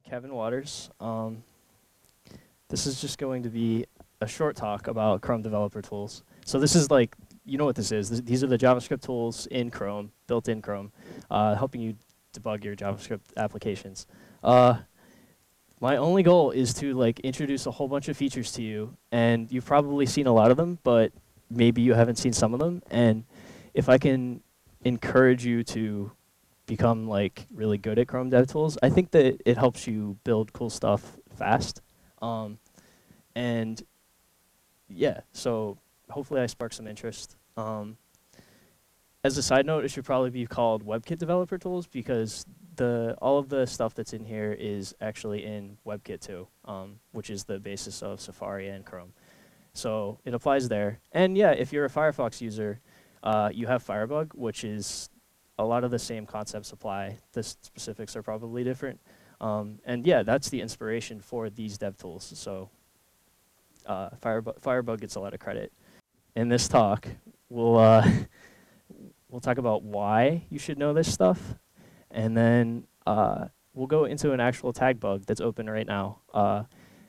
Kevin Waters. This is just going to be a short talk about Chrome developer tools. So this is like, you know what this is. These are the JavaScript tools in Chrome, built in Chrome, helping you debug your JavaScript applications. My only goal is to like introduce a whole bunch of features to you, and you've probably seen a lot of them, but maybe you haven't seen some of them. And if I can encourage you to become like really good at Chrome DevTools, I think that it helps you build cool stuff fast. And yeah, so hopefully I spark some interest. As a side note, it should probably be called WebKit developer tools because all of the stuff that's in here is actually in WebKit too, which is the basis of Safari and Chrome. So it applies there. And yeah, if you're a Firefox user, you have Firebug, which is a lot of the same concepts apply. The specifics are probably different. And yeah, that's the inspiration for these dev tools. So Firebug gets a lot of credit. In this talk, we'll talk about why you should know this stuff, and then we'll go into an actual tag bug that's open right now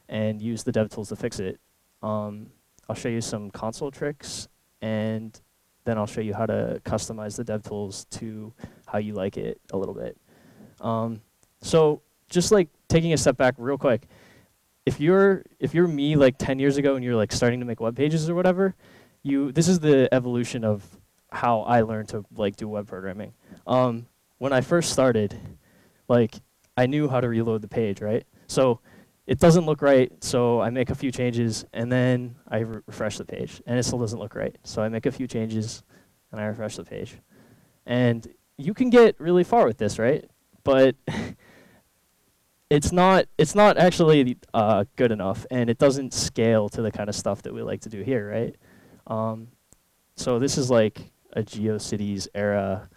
and use the dev tools to fix it. I'll show you some console tricks, and then I'll show you how to customize the dev tools to how you like it a little bit. So just like taking a step back real quick, if you're me like 10 years ago and you're like starting to make web pages or whatever, this is the evolution of how I learned to like do web programming. When I first started, like I knew how to reload the page, right? So it doesn't look right, so I make a few changes and then I refresh the page, and it still doesn't look right. So I make a few changes and I refresh the page. And you can get really far with this, right? But it's not actually good enough, and it doesn't scale to the kind of stuff that we like to do here, right? So this is like a GeoCities era,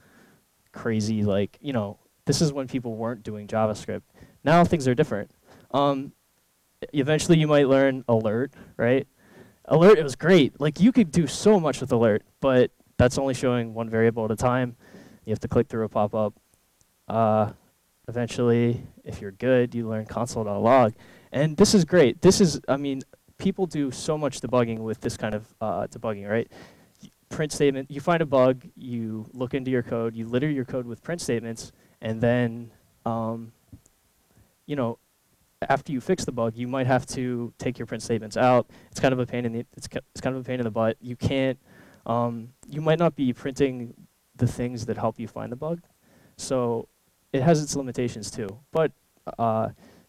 crazy, like, you know, this is when people weren't doing JavaScript. Now things are different. Eventually you might learn alert, right? Alert, it was great. Like you could do so much with alert, but that's only showing one variable at a time. You have to click through a pop-up. Eventually, if you're good, you learn console.log. And this is great. This is, I mean, people do so much debugging with this kind of debugging, right? Print statement, you find a bug, you look into your code, you litter your code with print statements, and then, you know, after you fix the bug, you might have to take your print statements out. It's kind of a pain in the it's kind of a pain in the butt. You can't, you might not be printing the things that help you find the bug, so it has its limitations too. But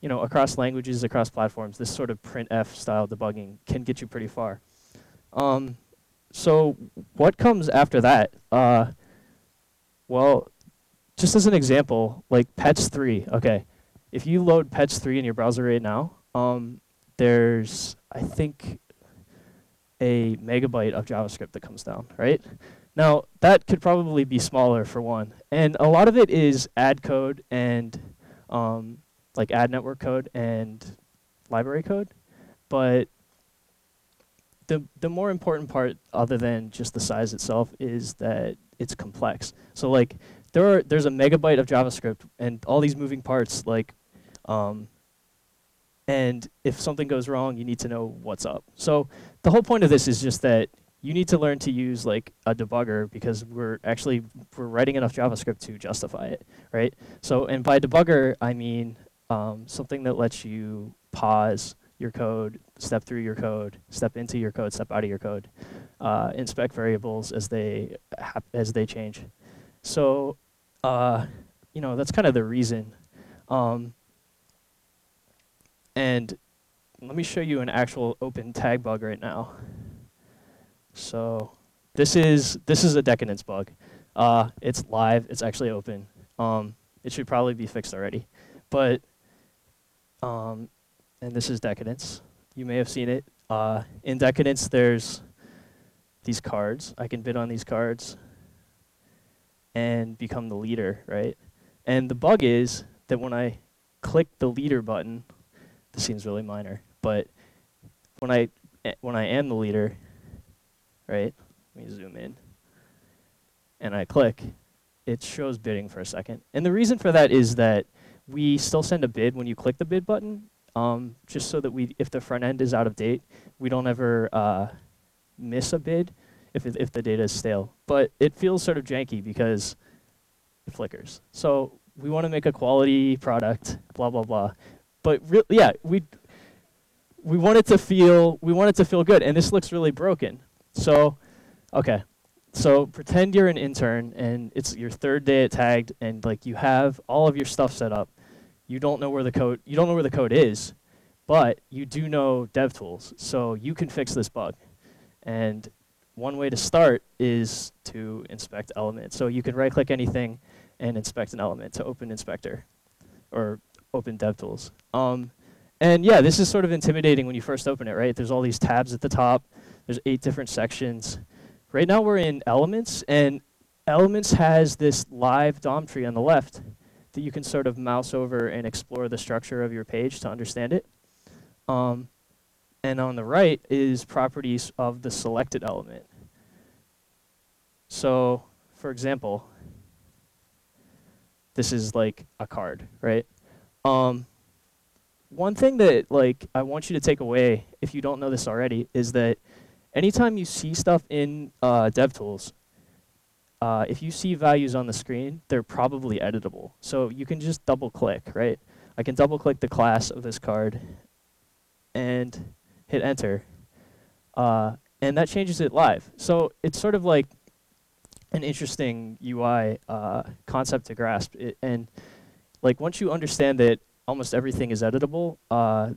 you know, across languages, across platforms, this sort of printf style debugging can get you pretty far. So what comes after that? Well, just as an example, like Pets 3. Okay, if you load Pets 3 in your browser right now, there's, I think, a megabyte of JavaScript that comes down, right? Now, that could probably be smaller for one. And a lot of it is ad code and like ad network code and library code. But the more important part, other than just the size itself, is that it's complex. So like there's a megabyte of JavaScript and all these moving parts, like and if something goes wrong, you need to know what's up. So the whole point of this is just that you need to learn to use like a debugger, because we're writing enough JavaScript to justify it, right? So, and by debugger, I mean something that lets you pause your code, step through your code, step into your code, step out of your code, inspect variables as they change. So, you know, that's kind of the reason. And let me show you an actual open tag bug right now. So this is a decadence bug. It's live. It's actually open. It should probably be fixed already, but and this is decadence. You may have seen it. In decadence, there's these cards. I can bid on these cards and become the leader, right? And the bug is that when I click the leader button, this seems really minor, but when I am the leader, right? Let me zoom in. And I click, it shows bidding for a second. And the reason for that is that we still send a bid when you click the bid button, just so that if the front end is out of date, we don't ever miss a bid if the data is stale. But it feels sort of janky because it flickers. So we want to make a quality product, blah blah blah. But yeah, we want it to feel good, and this looks really broken. So okay. So pretend you're an intern and it's your third day at Tagged, and like you have all of your stuff set up. You don't know where the code is, but you do know DevTools, so you can fix this bug. And one way to start is to inspect elements. So you can right-click anything and inspect an element to open Inspector or open DevTools. And yeah, this is sort of intimidating when you first open it, right? There's all these tabs at the top. There's 8 different sections. Right now we're in Elements, and Elements has this live DOM tree on the left that you can sort of mouse over and explore the structure of your page to understand it. And on the right is properties of the selected element. So, for example, this is like a card, right? One thing that like I want you to take away, if you don't know this already, is that anytime you see stuff in DevTools, if you see values on the screen, they're probably editable. So you can just double click, right? I can double click the class of this card and hit enter. And that changes it live. So it's sort of like an interesting UI concept to grasp. And like once you understand that almost everything is editable, a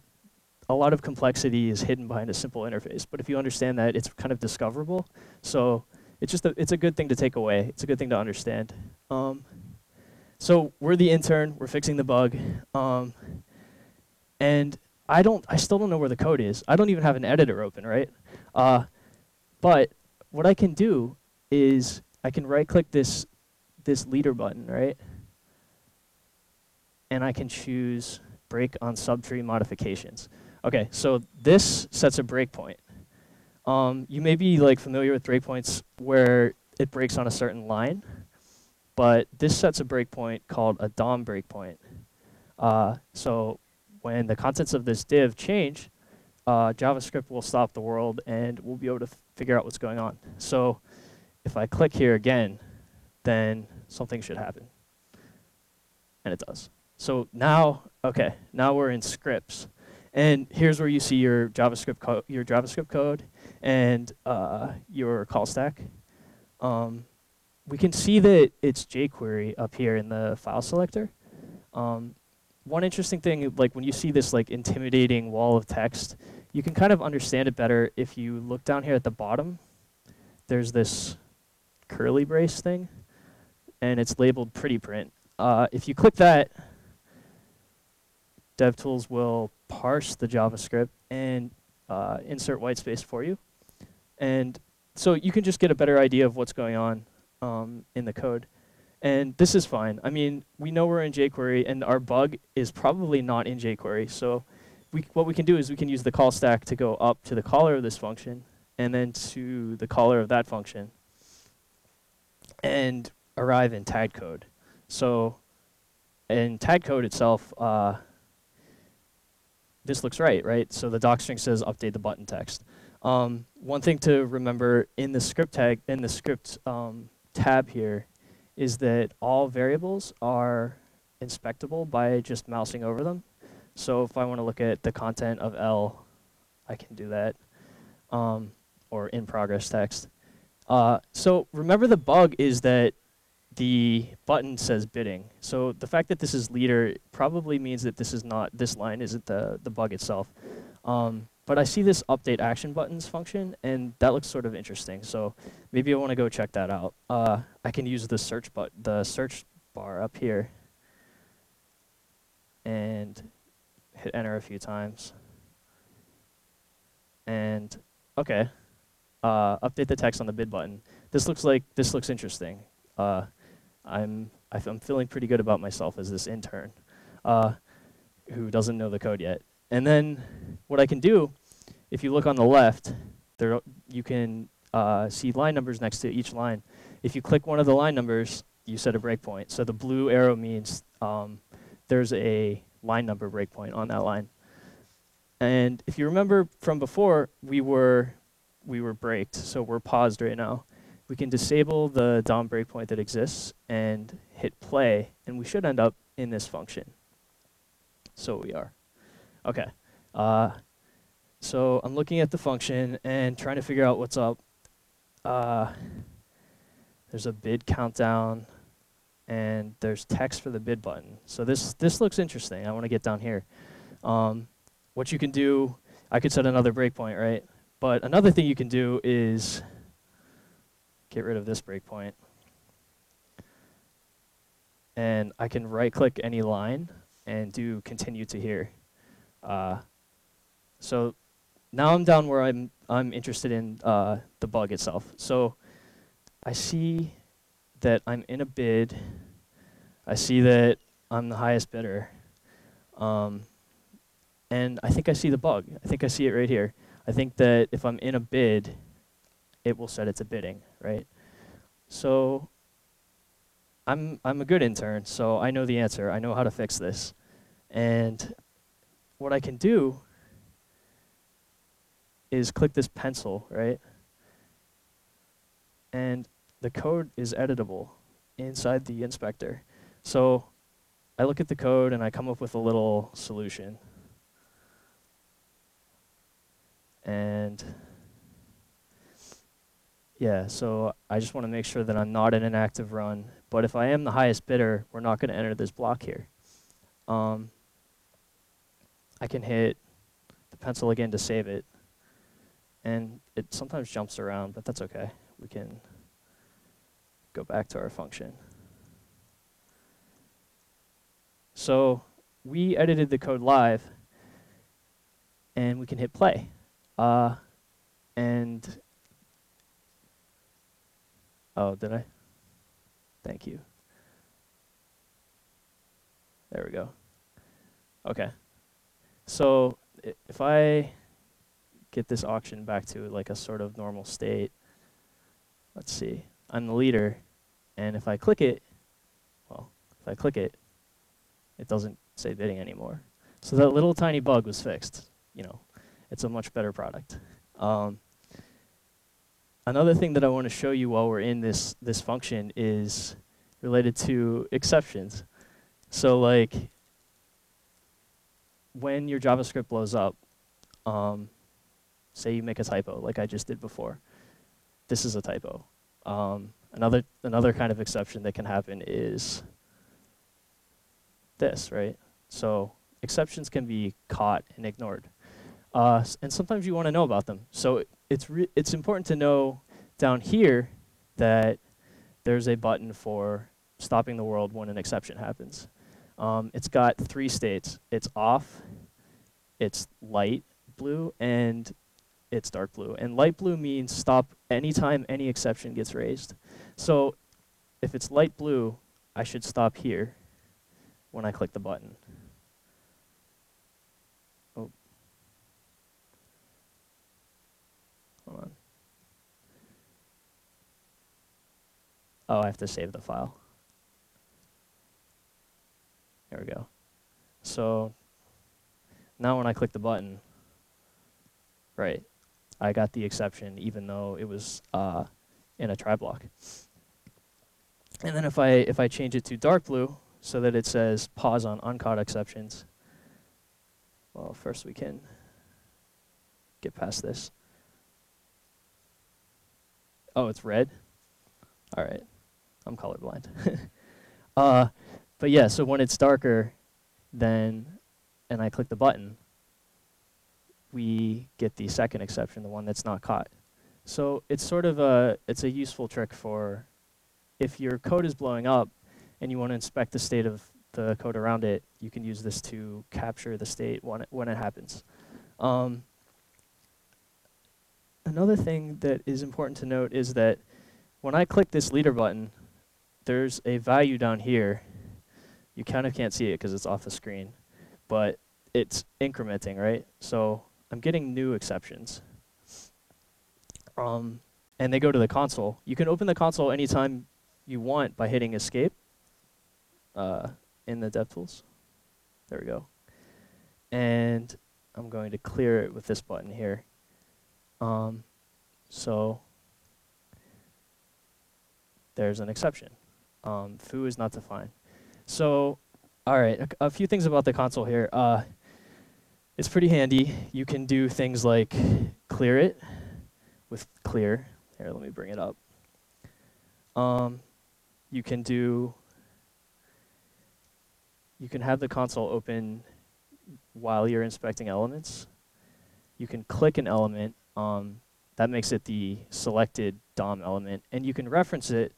lot of complexity is hidden behind a simple interface. But if you understand that, it's kind of discoverable. So it's just it's a good thing to take away. It's a good thing to understand. So we're the intern. We're fixing the bug. And I still don't know where the code is. I don't even have an editor open, right? But what I can do is I can right-click this leader button, right? And I can choose break on subtree modifications. Okay, so this sets a breakpoint. You may be like familiar with breakpoints where it breaks on a certain line, but this sets a breakpoint called a DOM breakpoint. So when the contents of this div change, JavaScript will stop the world and we'll be able to figure out what's going on. So if I click here again, then something should happen. And it does. So now, okay, now we're in scripts. And here's where you see your JavaScript code and your call stack. We can see that it's jQuery up here in the file selector. One interesting thing, like when you see this like intimidating wall of text, you can kind of understand it better if you look down here at the bottom. There's this curly brace thing, and it's labeled pretty print. If you click that, DevTools will parse the JavaScript and insert white space for you. And so you can just get a better idea of what's going on in the code. And this is fine. I mean, we know we're in jQuery, and our bug is probably not in jQuery. So what we can do is we can use the call stack to go up to the caller of this function, and then to the caller of that function, and arrive in tagged code. So in tagged code itself, this looks right? So the doc string says update the button text. One thing to remember in the script tab here is that all variables are inspectable by just mousing over them. So if I want to look at the content of L, I can do that, or in progress text. So remember the bug is that the button says bidding. So the fact that this is leader probably means that this line isn't the bug itself. But I see this update action buttons function, and that looks sort of interesting. So maybe I want to go check that out. I can use the search bar up here and hit enter a few times. And okay, update the text on the bid button. This looks interesting. I'm feeling pretty good about myself as this intern who doesn't know the code yet. And then what I can do, if you look on the left, you can see line numbers next to each line. If you click one of the line numbers, you set a breakpoint. So the blue arrow means there's a line number breakpoint on that line. And if you remember from before, we were braked, so we're paused right now. We can disable the DOM breakpoint that exists and hit play, and we should end up in this function. So we are. Okay. So I'm looking at the function and trying to figure out what's up. There's a bid countdown, and there's text for the bid button. So this looks interesting. I want to get down here. What you can do, I could set another breakpoint, right? But another thing you can do is get rid of this breakpoint. And I can right-click any line and do continue to here. So now I'm down where I'm interested in the bug itself. So I see that I'm in a bid. I see that I'm the highest bidder. And I think I see the bug. I think I see it right here. I think that if I'm in a bid, it will set it to bidding, right? So I'm a good intern, so I know the answer. I know how to fix this. And what I can do is click this pencil, right? And the code is editable inside the inspector. So I look at the code and I come up with a little solution. And yeah, so I just want to make sure that I'm not in an active run. But if I am the highest bidder, we're not going to enter this block here. I can hit the pencil again to save it. And it sometimes jumps around, but that's okay. We can go back to our function. So we edited the code live, and we can hit play. And oh, did I? Thank you. There we go. Okay. So if I get this auction back to like a sort of normal state, let's see. I'm the leader, and if I click it, well, if I click it, it doesn't say bidding anymore. So that little tiny bug was fixed. You know, it's a much better product. Another thing that I want to show you while we're in this function is related to exceptions. So like when your JavaScript blows up, say you make a typo like I just did before. This is a typo. Another kind of exception that can happen is this, right? So exceptions can be caught and ignored. And sometimes you want to know about them. So it's important to know down here that there's a button for stopping the world when an exception happens. It's got 3 states. It's off, it's light blue, and it's dark blue. And light blue means stop anytime any exception gets raised. So if it's light blue, I should stop here when I click the button. Oh. Hold on. Oh, I have to save the file. There we go. So now when I click the button, right, I got the exception even though it was in a try block. And then if I change it to dark blue so that it says pause on uncaught exceptions, well, first we can get past this. Oh, it's red? All right. I'm colorblind. But yeah, so when it's darker, then, and I click the button, we get the second exception, the one that's not caught. So it's sort of it's a useful trick for if your code is blowing up and you want to inspect the state of the code around it, you can use this to capture the state when it happens. Another thing that is important to note is that when I click this leader button, there's a value down here. You kind of can't see it because it's off the screen, but it's incrementing, right? So I'm getting new exceptions. And they go to the console. You can open the console anytime you want by hitting escape in the DevTools. There we go. And I'm going to clear it with this button here. So there's an exception. Foo is not defined. So, all right, a few things about the console here. It's pretty handy. You can do things like clear it with clear. Here, let me bring it up. You can have the console open while you're inspecting elements. You can click an element. That makes it the selected DOM element, and you can reference it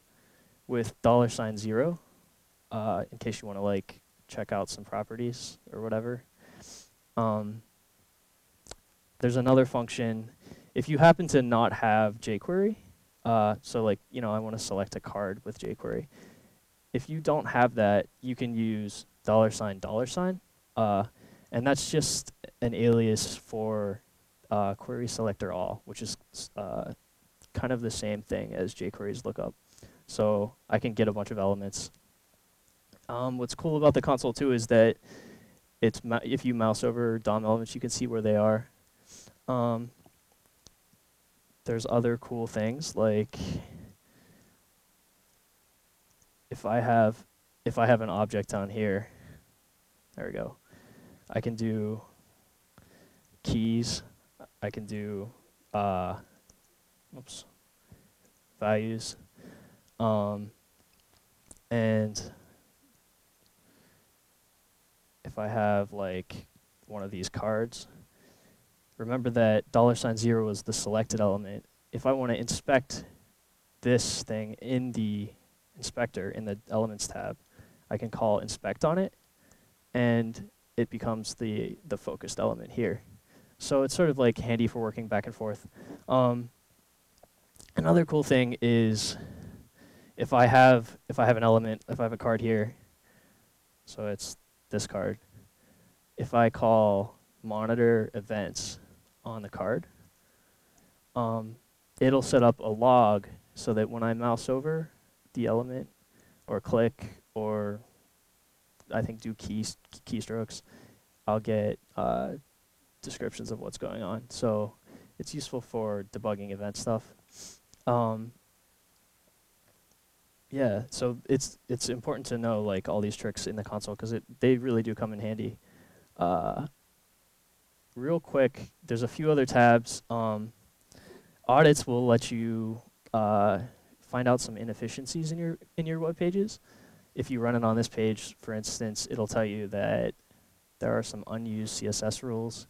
with $0 in case you want to like check out some properties or whatever. There's another function. If you happen to not have jQuery, so like, I want to select a card with jQuery. If you don't have that, you can use $, and that's just an alias for query selector all, which is kind of the same thing as jQuery's lookup. So I can get a bunch of elements. What's cool about the console too is that if you mouse over DOM elements, you can see where they are. There's other cool things like if I have an object down here, there we go. I can do keys. I can do values. And if I have like one of these cards, remember that $0 is the selected element. If I want to inspect this thing in the inspector, in the elements tab, I can call inspect on it, and it becomes the focused element here. So it's sort of like handy for working back and forth. Another cool thing is if I have an element, if I have a card here, so it's this card, if I call monitor events on the card, it'll set up a log so that when I mouse over the element or click or I think do keystrokes, I'll get descriptions of what's going on. So it's useful for debugging event stuff. Yeah, so it's important to know like all these tricks in the console because they really do come in handy. Real quick, there's a few other tabs. Audits will let you find out some inefficiencies in your web pages. If you run it on this page, for instance, it'll tell you that there are some unused CSS rules.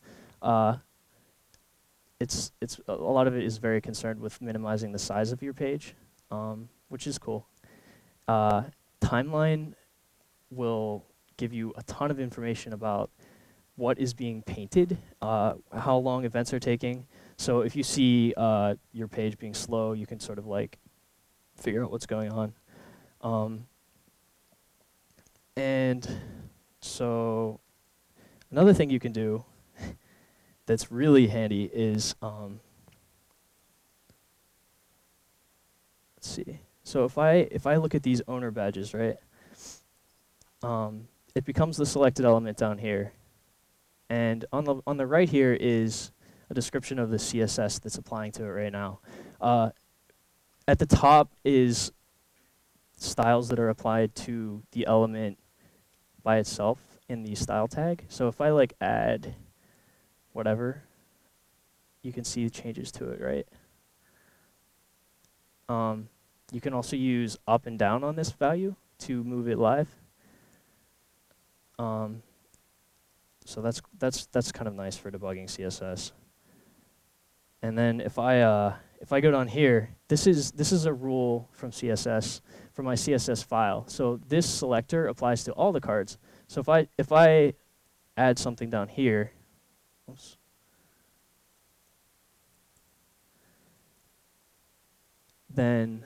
It's a lot of it is very concerned with minimizing the size of your page, which is cool. Timeline will give you a ton of information about what is being painted, how long events are taking. So if you see your page being slow, you can sort of like figure out what's going on. And so another thing you can do that's really handy is, let's see. So if I look at these owner badges, right, it becomes the selected element down here. And on the right here is a description of the CSS that's applying to it right now. At the top is styles that are applied to the element by itself in the style tag. So if I like add whatever, you can see the changes to it, right? You can also use up and down on this value to move it live. So that's kind of nice for debugging CSS. And then if I go down here, this is a rule from CSS from my CSS file. So this selector applies to all the cards. So if I add something down here, oops, then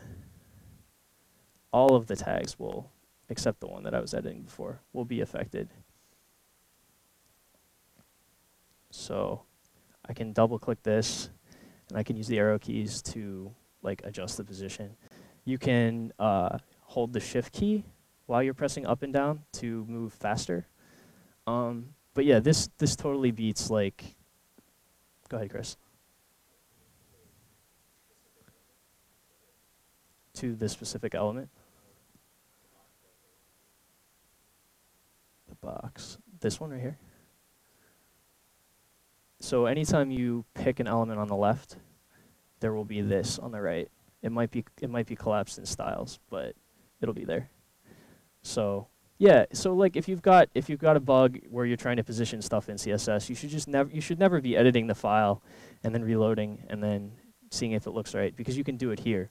all of the tags will, except the one that I was editing before, will be affected. So I can double click this, and I can use the arrow keys to like adjust the position. You can hold the shift key while you're pressing up and down to move faster. But yeah, this totally beats like. Go ahead, Chris. To the specific element. The box. This one right here. So anytime you pick an element on the left, there will be this on the right. It might be collapsed in styles, but it'll be there. So yeah, so like if you've got a bug where you're trying to position stuff in CSS, you should never be editing the file and then reloading and then seeing if it looks right, because you can do it here.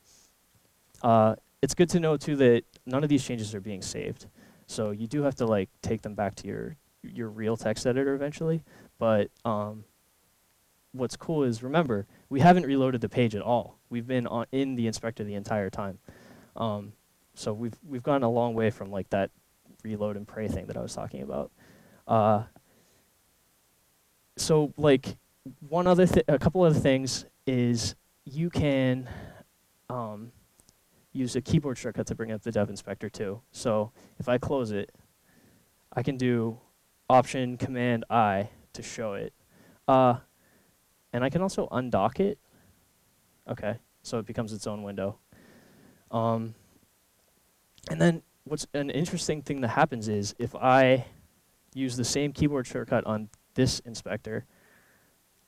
It's good to know too that none of these changes are being saved. So you do have to like take them back to your real text editor eventually. But what's cool is, remember, we haven't reloaded the page at all. We've been in the inspector the entire time. So we've gone a long way from like that reload and pray thing that I was talking about. So like a couple other things is you can use a keyboard shortcut to bring up the dev inspector too. So if I close it, I can do Option Command I to show it. And I can also undock it. Okay, so it becomes its own window. And then what's an interesting thing that happens is if I use the same keyboard shortcut on this inspector,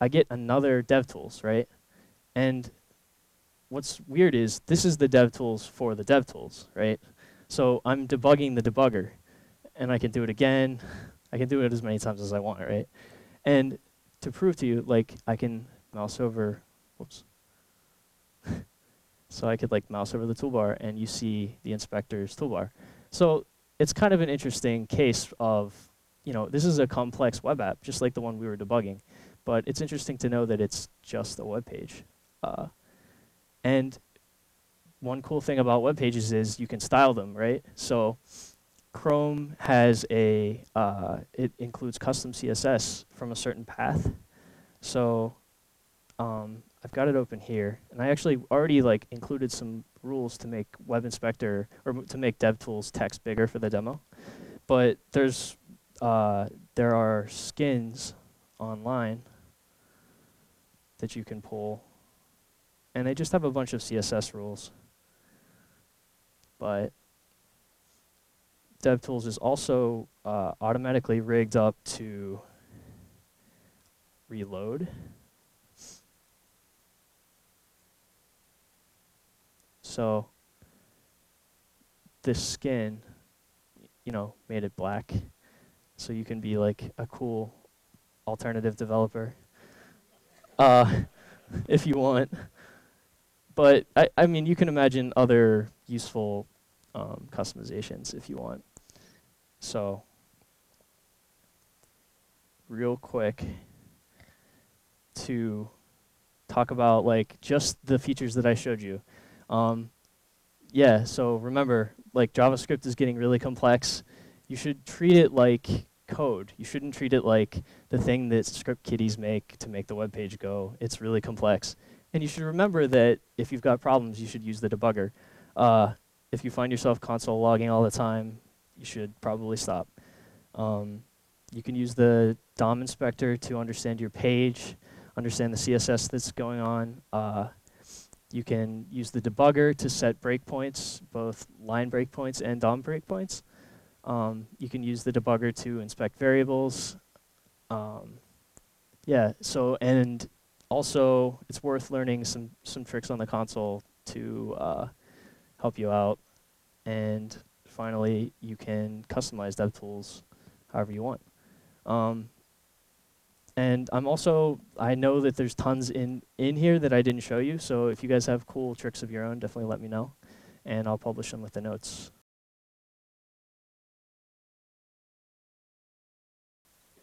I get another DevTools, right? And what's weird is this is the DevTools for the DevTools, right? So I'm debugging the debugger, and I can do it again. I can do it as many times as I want, right? And to prove to you, like, I can mouse over, whoops. So I could like mouse over the toolbar and you see the inspector's toolbar. So it's kind of an interesting case of, this is a complex web app, just like the one we were debugging. But it's interesting to know that it's just a web page. And one cool thing about web pages is you can style them, right? So Chrome has it includes custom CSS from a certain path. So I've got it open here, and I actually already like included some rules to make Web Inspector or to make DevTools text bigger for the demo. But there are skins online that you can pull, and they just have a bunch of CSS rules. But DevTools is also automatically rigged up to reload. So this skin, made it black, so you can be like a cool alternative developer, if you want. But I mean, you can imagine other useful customizations if you want. So real quick to talk about like just the features that I showed you. Yeah, so remember, like JavaScript is getting really complex. You should treat it like code. You shouldn't treat it like the thing that script kiddies make to make the web page go. It's really complex. And you should remember that if you've got problems, you should use the debugger. If you find yourself console logging all the time, you should probably stop. You can use the DOM inspector to understand your page, understand the CSS that's going on. You can use the debugger to set breakpoints, both line breakpoints and DOM breakpoints. You can use the debugger to inspect variables. Yeah, so, and also it's worth learning some tricks on the console to help you out. And finally, you can customize DevTools however you want. And I know that there's tons in here that I didn't show you, so if you guys have cool tricks of your own, definitely let me know, and I'll publish them with the notes.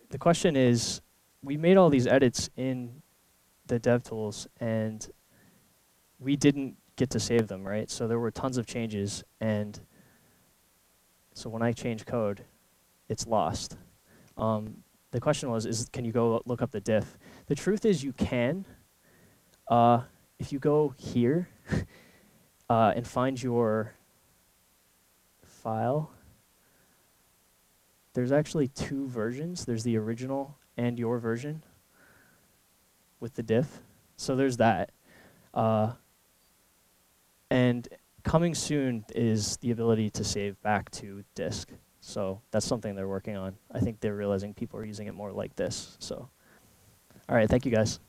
The question is, we made all these edits in the DevTools, and we didn't get to save them, right? So there were tons of changes, and so when I change code, it's lost. The question was, can you go look up the diff? The truth is you can. If you go here and find your file, there's actually two versions. There's the original and your version with the diff. So there's that. And coming soon is the ability to save back to disk. So that's something they're working on. I think they're realizing people are using it more like this. So, all right, thank you guys.